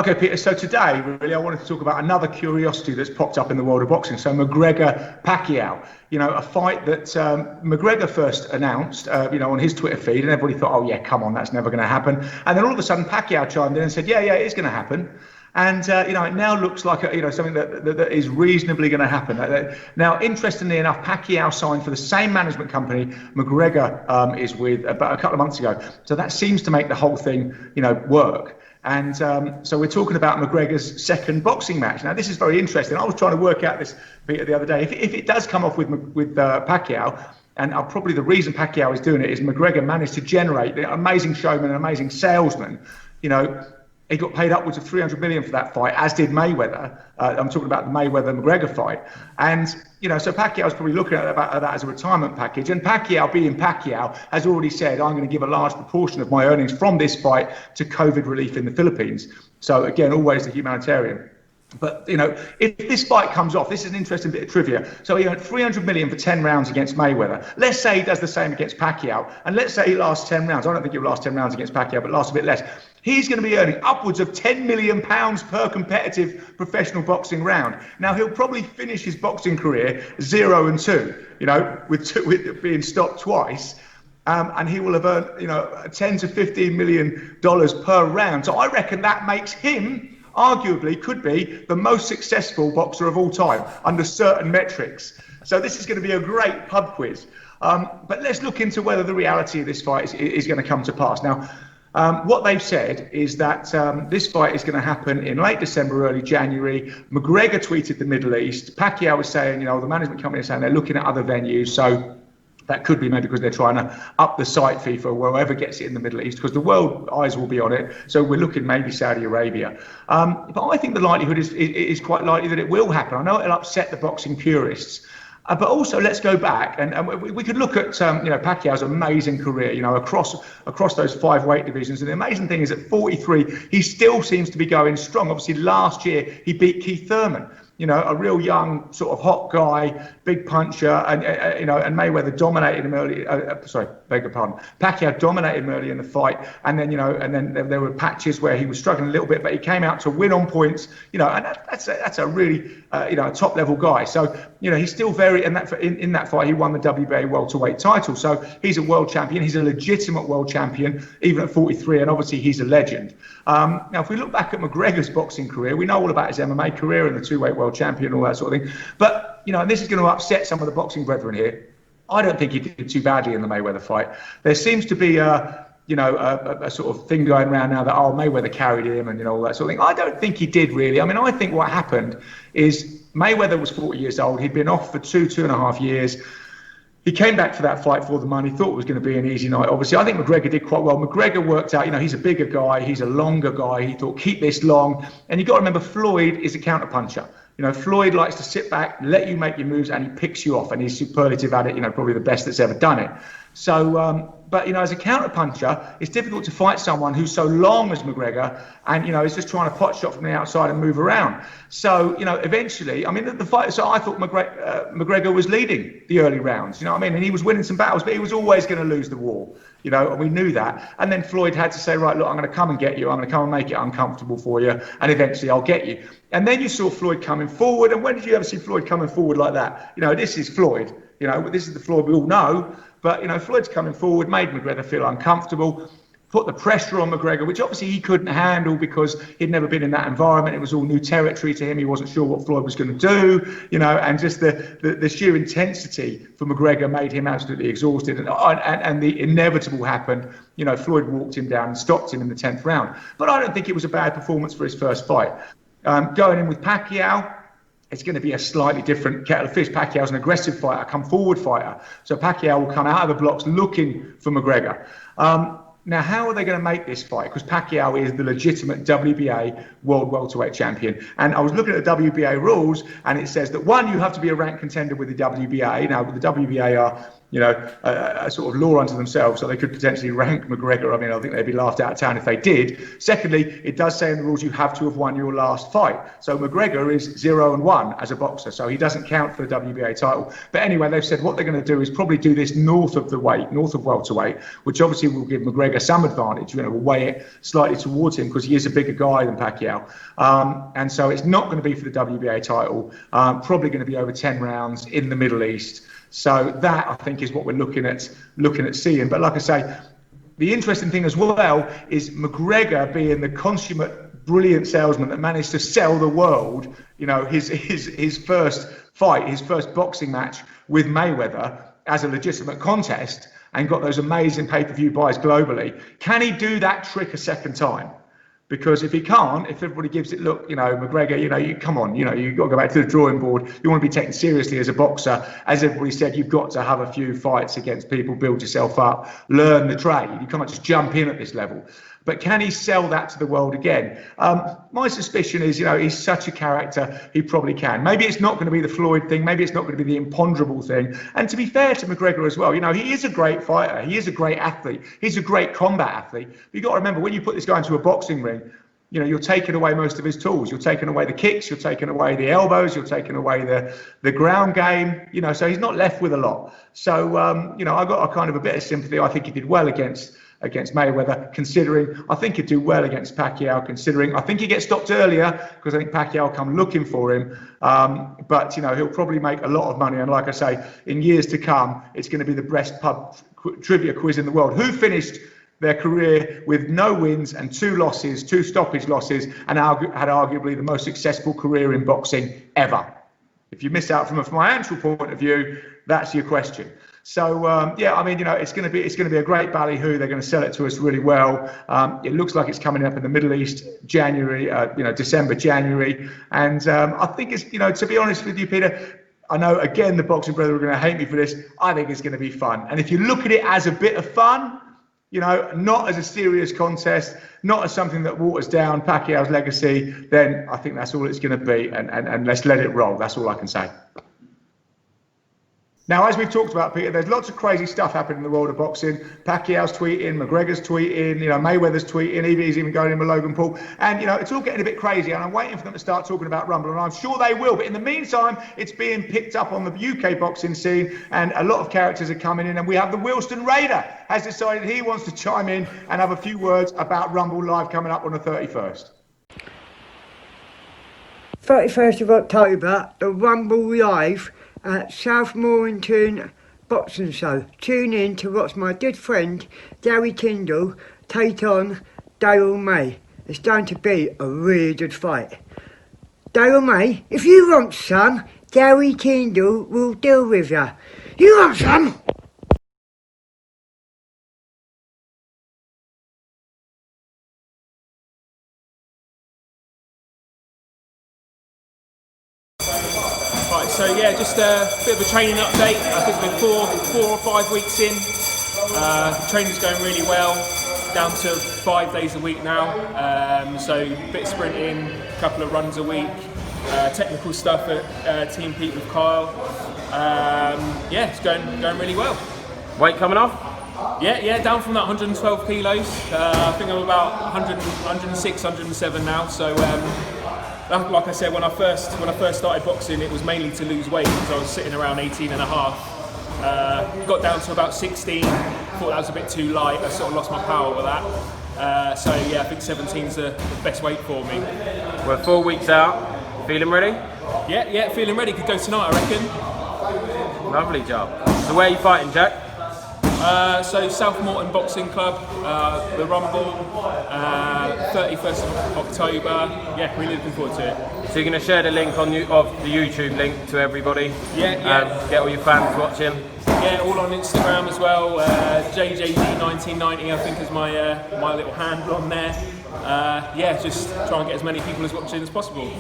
Okay, Peter, so today, really, I wanted to talk about another curiosity that's popped up in the world of boxing. So McGregor-Pacquiao, a fight that McGregor first announced, on his Twitter feed, and everybody thought, oh, yeah, come on, that's never going to happen. And then all of a sudden, Pacquiao chimed in and said, yeah, it is going to happen. And, it now looks like, something that is reasonably going to happen. Now, interestingly enough, Pacquiao signed for the same management company McGregor is with about a couple of months ago. So that seems to make the whole thing, work. And so we're talking about McGregor's second boxing match. Now, this is very interesting. I was trying to work out this, Peter, the other day. If it does come off with Pacquiao, and probably the reason Pacquiao is doing it is McGregor managed to generate an amazing showman, an amazing salesman, He got paid upwards of $300 million for that fight, as did Mayweather. I'm talking about the Mayweather-McGregor fight. And, so Pacquiao's probably looking at that as a retirement package. And Pacquiao, being Pacquiao, has already said, I'm going to give a large proportion of my earnings from this fight to COVID relief in the Philippines. So, again, always a humanitarian. But, if this fight comes off, this is an interesting bit of trivia. So he earned $300 million for 10 rounds against Mayweather. Let's say he does the same against Pacquiao. And let's say he lasts 10 rounds. I don't think he'll last 10 rounds against Pacquiao, but lasts a bit less. He's going to be earning upwards of £10 million per competitive professional boxing round. Now, he'll probably finish his boxing career 0-2, with being stopped twice. And he will have earned, 10 to $15 million per round. So I reckon that makes him, arguably, could be the most successful boxer of all time under certain metrics. So this is going to be a great pub quiz. But let's look into whether the reality of this fight is going to come to pass. Now, what they've said is that this fight is going to happen in late December, early January. McGregor tweeted the Middle East. Pacquiao was saying, the management company is saying they're looking at other venues. So that could be maybe because they're trying to up the site fee for whoever gets it in the Middle East, because the world eyes will be on it. So we're looking maybe Saudi Arabia. But I think the likelihood is quite likely that it will happen. I know it'll upset the boxing purists. But also, let's go back and we could look at Pacquiao's amazing career, across those 5 weight divisions. And the amazing thing is, at 43, he still seems to be going strong. Obviously, last year he beat Keith Thurman, a real young sort of hot guy, big puncher, and and Mayweather dominated him early. Pacquiao dominated him early in the fight, and then there were patches where he was struggling a little bit, but he came out to win on points. And that's a really a top level guy. So he's still very, and in that fight he won the WBA welterweight title. So he's a world champion. He's a legitimate world champion, even at 43, and obviously he's a legend. Now, if we look back at McGregor's boxing career, we know all about his MMA career and the 2-weight world champion, all that sort of thing. But, and this is going to upset some of the boxing brethren here. I don't think he did too badly in the Mayweather fight. There seems to be a sort of thing going around now that, Mayweather carried him and, all that sort of thing. I don't think he did, really. I mean, I think what happened is Mayweather was 40 years old. He'd been off for 2.5 years. He came back for that fight for the money, thought it was going to be an easy night. Obviously, I think McGregor did quite well. McGregor worked out, he's a bigger guy, he's a longer guy. He thought, keep this long. And you've got to remember, Floyd is a counterpuncher. Floyd likes to sit back, let you make your moves, and he picks you off. And he's superlative at it, probably the best that's ever done it. So, but, as a counterpuncher, it's difficult to fight someone who's so long as McGregor and, is just trying to pot shot from the outside and move around. So, eventually, the fight, so I thought McGregor was leading the early rounds, and he was winning some battles, but he was always going to lose the war, and we knew that. And then Floyd had to say, right, look, I'm going to come and get you. I'm going to come and make it uncomfortable for you. And eventually I'll get you. And then you saw Floyd coming forward. And when did you ever see Floyd coming forward like that? This is Floyd, this is the Floyd we all know. But, Floyd's coming forward, made McGregor feel uncomfortable, put the pressure on McGregor, which obviously he couldn't handle because he'd never been in that environment. It was all new territory to him. He wasn't sure what Floyd was going to do, and just the sheer intensity for McGregor made him absolutely exhausted. And the inevitable happened. Floyd walked him down and stopped him in the 10th round. But I don't think it was a bad performance for his first fight. Going in with Pacquiao, it's going to be a slightly different kettle of fish. Pacquiao's an aggressive fighter, come forward fighter. So Pacquiao will come out of the blocks looking for McGregor. Now, how are they going to make this fight? Because Pacquiao is the legitimate WBA world welterweight champion. And I was looking at the WBA rules, and it says that, one, you have to be a ranked contender with the WBA. Now, the WBA are a sort of law unto themselves, so they could potentially rank McGregor. I mean, I think they'd be laughed out of town if they did. Secondly, it does say in the rules you have to have won your last fight. So McGregor is 0-1 as a boxer, so he doesn't count for the WBA title. But anyway, they've said what they're going to do is probably do this north of welterweight, which obviously will give McGregor some advantage. Will weigh it slightly towards him because he is a bigger guy than Pacquiao. And so it's not going to be for the WBA title. Probably going to be over 10 rounds in the Middle East. So that, I think, is what we're looking at seeing. But like I say, the interesting thing as well is McGregor being the consummate, brilliant salesman that managed to sell the world, his first fight, his first boxing match with Mayweather as a legitimate contest and got those amazing pay-per-view buys globally. Can he do that trick a second time? Because if he can't, if everybody gives it, look, McGregor, you come on, you've got to go back to the drawing board. You want to be taken seriously as a boxer. As everybody said, you've got to have a few fights against people, build yourself up, learn the trade. You can't just jump in at this level. But can he sell that to the world again? My suspicion is, he's such a character, he probably can. Maybe it's not going to be the Floyd thing. Maybe it's not going to be the imponderable thing. And to be fair to McGregor as well, he is a great fighter. He is a great athlete. He's a great combat athlete. But you've got to remember, when you put this guy into a boxing ring, you're taking away most of his tools. You're taking away the kicks. You're taking away the elbows. You're taking away the ground game. So he's not left with a lot. So, I got a kind of a bit of sympathy. I think he did well against Mayweather, considering I think he'd do well against Pacquiao, considering I think he gets stopped earlier because I think Pacquiao will come looking for him. But, he'll probably make a lot of money. And like I say, in years to come, it's going to be the best pub trivia quiz in the world. Who finished their career with no wins and 2 losses, 2 stoppage losses, and had arguably the most successful career in boxing ever? If you miss out from a financial point of view, that's your question. So it's going to be a great ballyhoo. They're going to sell it to us really well. It looks like it's coming up in the Middle East, December, January, and I think it's to be honest with you, Peter, I know again the boxing brethren are going to hate me for this. I think it's going to be fun, and if you look at it as a bit of fun, not as a serious contest, not as something that waters down Pacquiao's legacy, then I think that's all it's going to be, and let's let it roll. That's all I can say. Now, as we've talked about, Peter, there's lots of crazy stuff happening in the world of boxing. Pacquiao's tweeting, McGregor's tweeting, Mayweather's tweeting, he's even going in with Logan Paul. And, it's all getting a bit crazy, and I'm waiting for them to start talking about Rumble, and I'm sure they will. But in the meantime, it's being picked up on the UK boxing scene, and a lot of characters are coming in, and we have the Wilston Raider has decided he wants to chime in and have a few words about Rumble Live coming up on the 31st. 31st of October, the Rumble Live at South Mornington Boxing Show. Tune in to watch my good friend Gary Tyndall take on Dale May. It's going to be a really good fight. Dale May, if you want some, Gary Tyndall will deal with you. You want some? Right, so yeah, just a bit of a training update. I think we're 4 or 5 weeks in. Training's going really well, down to 5 days a week now. So a bit of sprinting, a couple of runs a week, technical stuff at Team Pete with Kyle. It's going really well. Weight coming off? Yeah, down from that 112 kilos. I think I'm about 106, 107 now. So. Like I said, when I first started boxing, it was mainly to lose weight because I was sitting around 18 and a half. Got down to about 16, thought that was a bit too light. I sort of lost my power with that. I think 17's the best weight for me. We're 4 weeks out. Feeling ready? Yeah, feeling ready. Could go tonight, I reckon. Lovely job. So where are you fighting, Jack? So South Morton Boxing Club, the Rumble, 31st of October. Yeah, really looking forward to it. So you're going to share the link of the YouTube link to everybody? Yeah. Get all your fans watching? Yeah, all on Instagram as well. JJD1990 I think is my little handle on there. Just try and get as many people as watching as possible.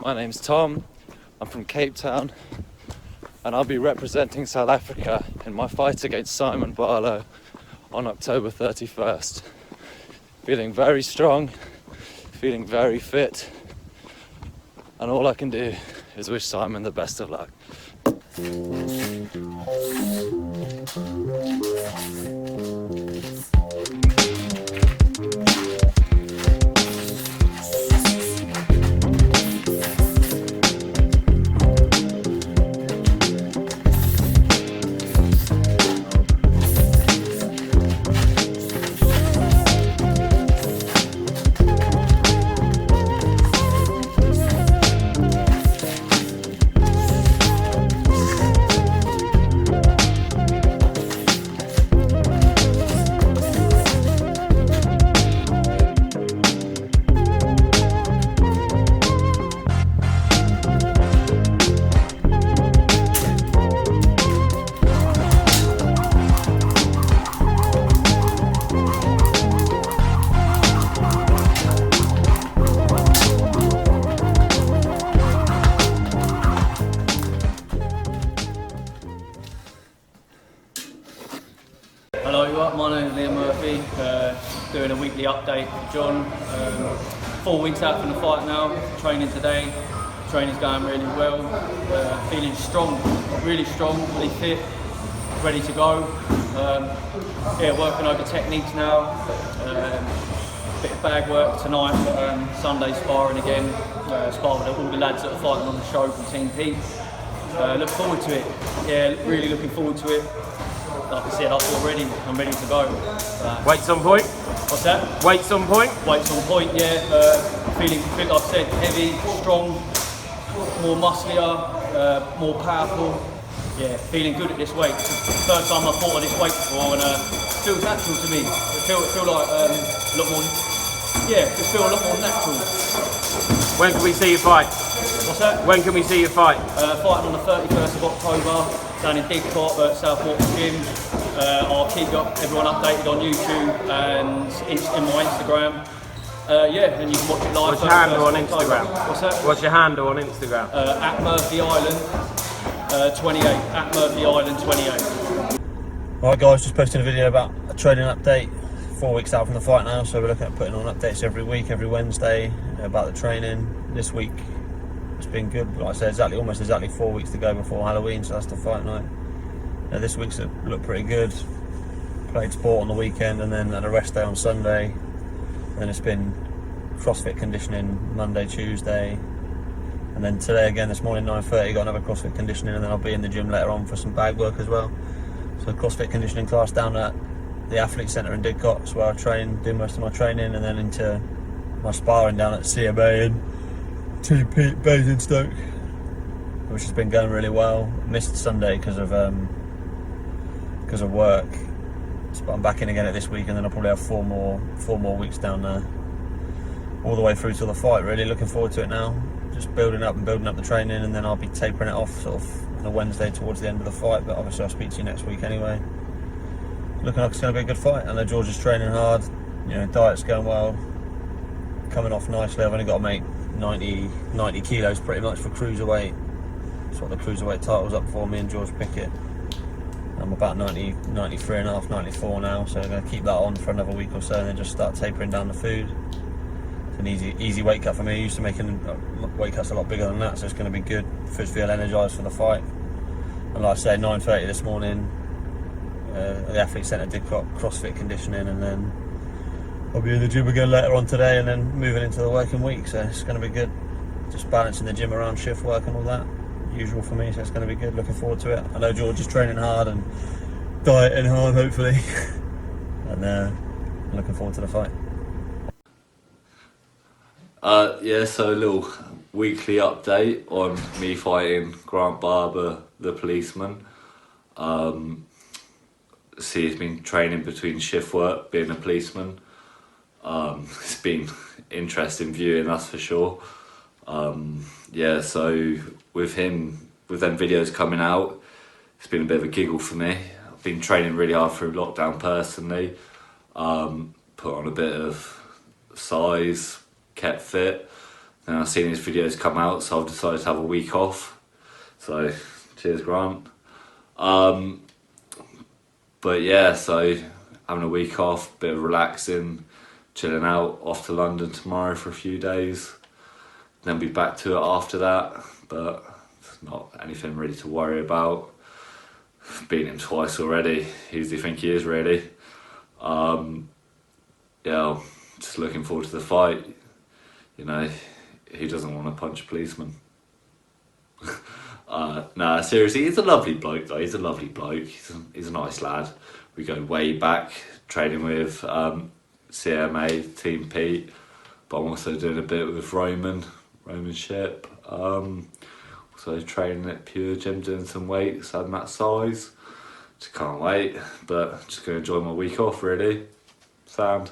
My name's Tom. I'm from Cape Town. And I'll be representing South Africa in my fight against Simon Barlow on October 31st. Feeling very strong, feeling very fit, and all I can do is wish Simon the best of luck. update for John. 4 weeks out from the fight now, training today. Training's going really well. Feeling strong, really fit, ready to go. Working over techniques now. Bit of bag work tonight, but Sunday sparring again. Spar with all the lads that are fighting on the show from Team Pete. Look forward to it. Yeah, really looking forward to it. Like I said, I feel ready. I'm ready to go. Weights on point? What's that? Weights on point? Weights on point, yeah. Feeling, like I said, heavy, strong, more muscular, more powerful. Yeah, feeling good at this weight. It's the first time I've fought at this weight before, and it feels natural to me. It feel like a lot more. Yeah, just feel a lot more natural. When can we see you fight? What's that? When can we see you fight? Fighting on the 31st of October down in Didcot at Southport Gym. I'll keep everyone updated on YouTube and in my Instagram. And you can watch it live. What's your handle on Instagram? What's that? What's your handle on Instagram? At Murphy Island 28. At Murphy Island 28. Alright guys, just posting a video about a training update. 4 weeks out from the fight now, so we're looking at putting on updates every week, every Wednesday about the training. This week it's been good, like I said, almost exactly 4 weeks to go before Halloween, so that's the fight night. This week's looked pretty good. Played sport on the weekend and then had a rest day on Sunday. And then it's been CrossFit conditioning Monday, Tuesday. And then today again, this morning 9:30, got another CrossFit conditioning, and then I'll be in the gym later on for some bag work as well. So CrossFit conditioning class down at the Athlete Centre in Didcot, that's where I train, do most of my training, and then into my sparring down at CMA and Team Pete Basingstoke, which has been going really well. Missed Sunday because of work, but I'm back in again at this week, and then I'll probably have four more weeks down there, all the way through till the fight. Really looking forward to it now. Just building up the training, and then I'll be tapering it off sort of on a Wednesday towards the end of the fight. But obviously I'll speak to you next week anyway. Looking like it's going to be a good fight. I know George is training hard. You know, diet's going well, coming off nicely. I've only got to make 90 kilos pretty much for cruiserweight. That's what the cruiserweight title's up for, me and George Pickett. I'm about 93 and a half, 94 now, so I'm going to keep that on for another week or so, and then just start tapering down the food. It's an easy weight cut for me. I used to making weight cuts a lot bigger than that, so it's going to be good. Feel energised for the fight. And like I say, 9:30 this morning, at the Athlete Centre did CrossFit conditioning, and then I'll be in the gym again later on today, and then moving into the working week, so it's going to be good. Just balancing the gym around shift work and all that. Usual for me, so it's going to be good. Looking forward to it. I know George is training hard and dieting hard, hopefully, and I'm looking forward to the fight. So a little weekly update on me fighting Grant Barber, the policeman. He's been training between shift work, being a policeman. It's been interesting viewing, that's for sure. So with them videos coming out, it's been a bit of a giggle for me. I've been training really hard through lockdown personally, put on a bit of size, kept fit. Then I've seen his videos come out, so I've decided to have a week off. So cheers, Grant. So having a week off, bit of relaxing, chilling out, off to London tomorrow for a few days. Then be back to it after that, but it's not anything really to worry about. Beaten him twice already. Who do you think he is, really? I'm just looking forward to the fight. You know, who doesn't want to punch a policeman? Seriously, he's a lovely bloke though. He's a lovely bloke. He's a nice lad. We go way back, training with CMA, Team Pete, but I'm also doing a bit with Roman Ship. So training at Pure Gym, doing some weights, adding that size. Just can't wait, but just going to enjoy my week off really. Sound.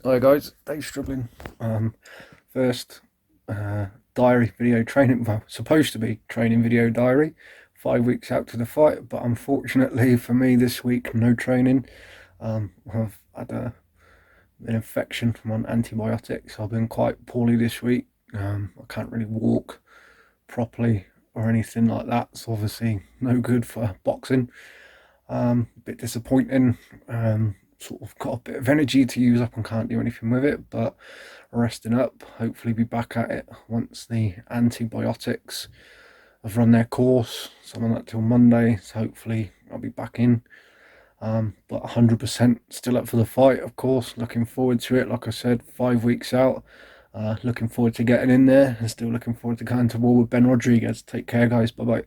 Hi guys, thanks Stribling. First diary video training, well, supposed to be training video diary, 5 weeks out to the fight, but unfortunately for me this week no training. I've had an infection from on antibiotics. I've been quite poorly this week. I can't really walk properly or anything like that, so obviously no good for boxing. A bit disappointing. Sort of got a bit of energy to use up and can't do anything with it, but resting up. Hopefully be back at it once the antibiotics have run their course. So I'm on that till Monday, so hopefully I'll be back in. But 100% still up for the fight, of course. Looking forward to it. Like I said, 5 weeks out. Looking forward to getting in there, and still looking forward to going to war with Ben Rodriguez. Take care, guys. Bye bye.